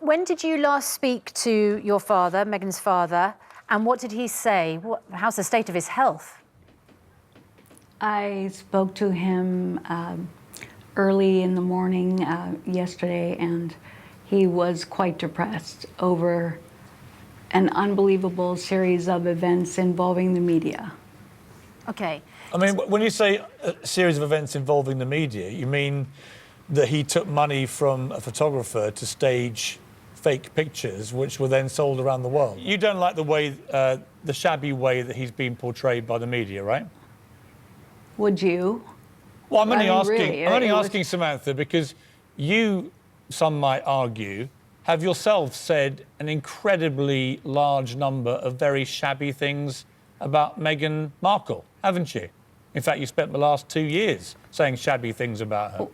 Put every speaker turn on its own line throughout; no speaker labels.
When did you last speak to your father, Meghan's father, and what did he say? How's the state of his health?
I spoke to him early in the morning yesterday, and he was quite depressed over an unbelievable series of events involving the media.
Okay.
I mean, when you say a series of events involving the media, you mean that he took money from a photographer to stage fake pictures, which were then sold around the world. You don't like the way, the shabby way that he's been portrayed by the media, right?
Would you?
Well, I'm only asking.
Really,
I'm only asking, Samantha, because you, some might argue, have yourself said an incredibly large number of very shabby things about Meghan Markle, haven't you? In fact, you spent the last 2 years saying shabby things about her.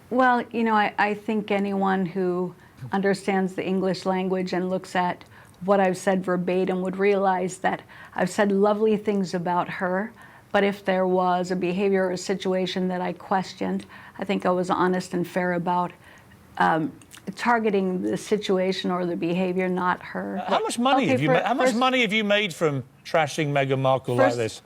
Well, you know, I think anyone who understands the English language and looks at what I've said verbatim would realize that I've said lovely things about her, but if there was a behavior or a situation that I questioned, I think I was honest and fair about targeting the situation or the behavior, not her.
How much money have you made? How much money have you made from trashing Meghan Markle like this?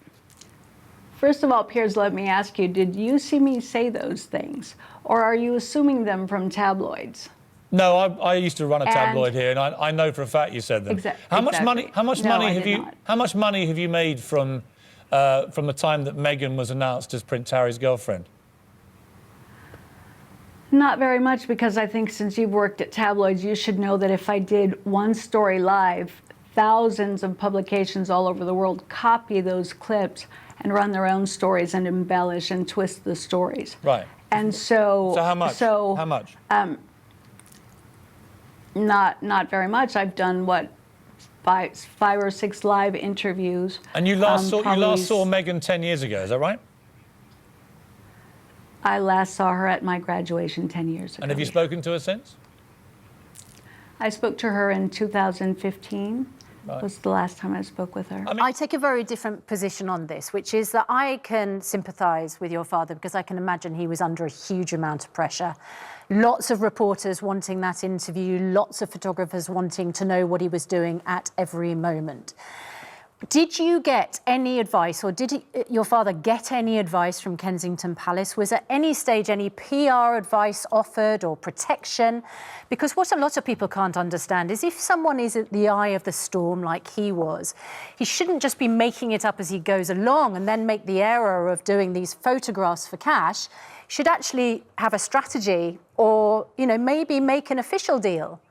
First of all, Piers, let me ask you, did you see me say those things? Or are you assuming them from tabloids?
No, I used to run a tabloid here, and I know for a fact you said them. How much money? How much money have you? How much money have you made from the time that Meghan was announced as Prince Harry's girlfriend?
Not very much, because I think since you've worked at tabloids, you should know that if I did one story live, thousands of publications all over the world copy those clips and run their own stories and embellish and twist the stories.
Right.
And so...
So how much? How much?
Not very much. I've done, what, five or six live interviews.
And you last saw Meghan 10 years ago, is that right?
I last saw her at my graduation 10 years ago.
And have you spoken to her since?
I spoke to her in 2015. Right. Was the last time I spoke with her.
I take a very different position on this, which is that I can sympathise with your father because I can imagine he was under a huge amount of pressure. Lots of reporters wanting that interview, lots of photographers wanting to know what he was doing at every moment. Did you get any advice, or did your father get any advice from Kensington Palace? Was at any stage any PR advice offered or protection? Because what a lot of people can't understand is if someone is at the eye of the storm like he was, he shouldn't just be making it up as he goes along and then make the error of doing these photographs for cash. He should actually have a strategy or, you know, maybe make an official deal.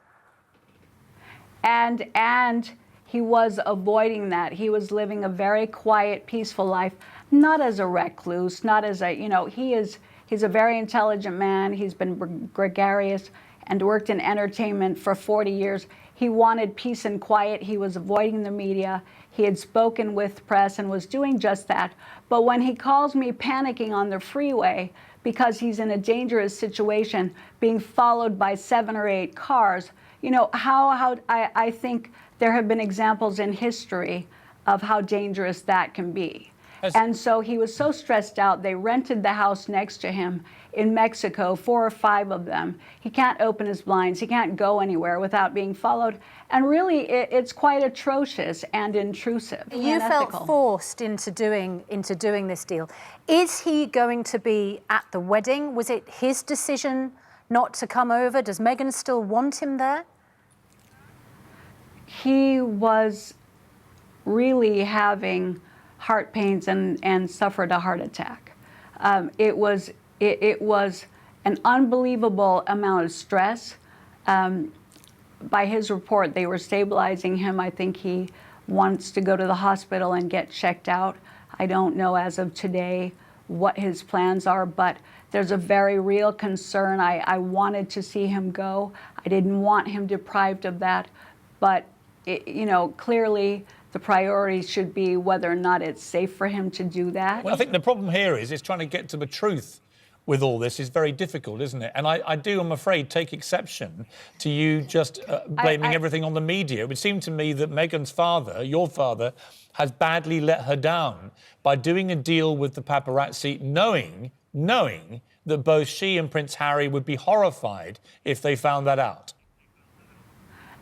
And he was avoiding that. He was living a very quiet, peaceful life, not as a recluse, not as a, you know, he's a very intelligent man. He's been gregarious and worked in entertainment for 40 years. He wanted peace and quiet. He was avoiding the media. He had spoken with press and was doing just that. But when he calls me panicking on the freeway because he's in a dangerous situation, being followed by 7 or 8 cars, you know, I think there have been examples in history of how dangerous that can be. And so he was so stressed out, they rented the house next to him in Mexico, 4 or 5 of them. He can't open his blinds, he can't go anywhere without being followed. And really, it's quite atrocious and intrusive. You felt forced into doing this deal. Is he going to be at the wedding? Was it his decision not to come over? Does Meghan still want him there?
He was really having heart pains and suffered a heart attack. It was an unbelievable amount of stress. By his report, they were stabilizing him. I think he wants to go to the hospital and get checked out. I don't know as of today what his plans are, but there's a very real concern. I wanted to see him go. I didn't want him deprived of that, but you know, clearly the priority should be whether or not it's safe for him to do that.
Well, I think the problem here is trying to get to the truth with all this is very difficult, isn't it? And I do, I'm afraid, take exception to you just blaming everything on the media. It would seem to me that Meghan's father, your father, has badly let her down by doing a deal with the paparazzi, knowing that both she and Prince Harry would be horrified if they found that out?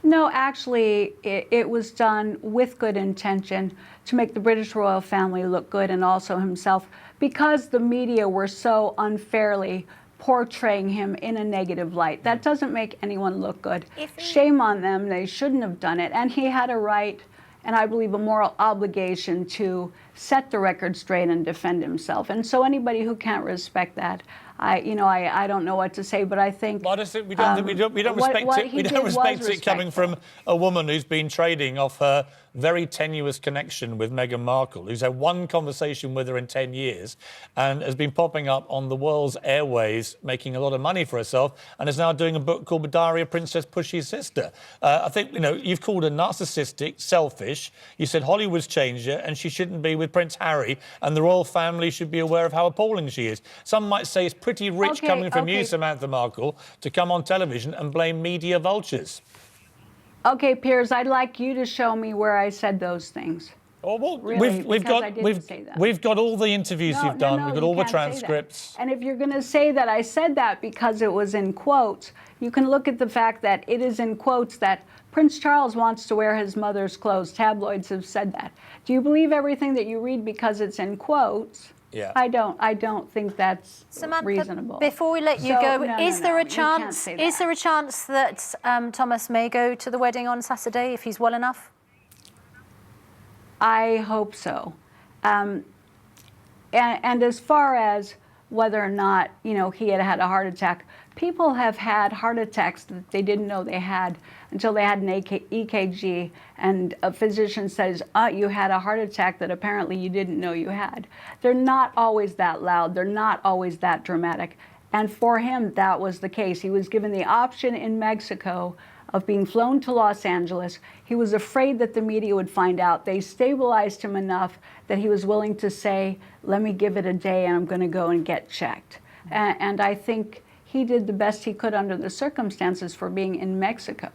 No, actually, it was done with good intention to make the British royal family look good and also himself, because the media were so unfairly portraying him in a negative light. That doesn't make anyone look good. Shame on them. They shouldn't have done it. And he had a right, and I believe a moral obligation, to set the record straight and defend himself. And so anybody who can't respect that, I don't know what to say, but I think
Well, we don't respect it coming from a woman who's been trading off her very tenuous connection with Meghan Markle, who's had one conversation with her in 10 years and has been popping up on the world's airways, making a lot of money for herself, and is now doing a book called The Diary of Princess Pushy's Sister. I think, you've called her narcissistic, selfish. You said Hollywood's changed her and she shouldn't be with Prince Harry, and the royal family should be aware of how appalling she is. Some might say it's pretty rich coming from you, Samantha Markle, to come on television and blame media vultures.
Okay, Piers, I'd like you to show me where I said those things.
Oh, well,
Really,
we've got all the interviews you've done. We've got all the transcripts.
And if you're going to say that I said that because it was in quotes, you can look at the fact that it is in quotes that Prince Charles wants to wear his mother's clothes. Tabloids have said that. Do you believe everything that you read because it's in quotes?
Yeah.
I don't think that's
Samantha,
reasonable.
Before we let you go, is there a chance that Thomas may go to the wedding on Saturday if he's well enough?
I hope so. And as far as whether or not, he had a heart attack, people have had heart attacks that they didn't know they had until they had an EKG, and a physician says, you had a heart attack that apparently you didn't know you had. They're not always that loud. They're not always that dramatic. And for him, that was the case. He was given the option in Mexico of being flown to Los Angeles. He was afraid that the media would find out. They stabilized him enough that he was willing to say, let me give it a day and I'm going to go and get checked. And I think he did the best he could under the circumstances for being in Mexico.